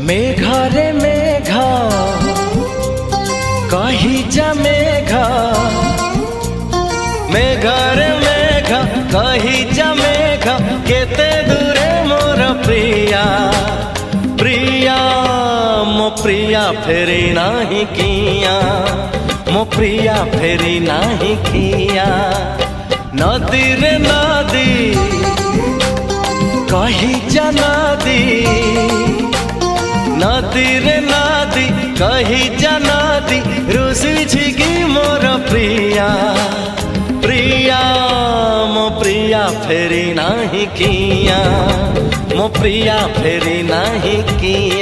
मेघारे मेघा कही जा मेघा, मेघारे मेघा कही जा मेघा, केते दूरे मोर प्रिया प्रिया मो प्रिया फेरी नाही किया, मो प्रिया फेरी नाही किया। नदी रे नदी कही जा नदी, नदी रे नदी कही जा नदी, रुसी छिगी मोर प्रिया प्रिया मो प्रिया फेरी नाही किया, मो प्रिया फेरी नाही किया।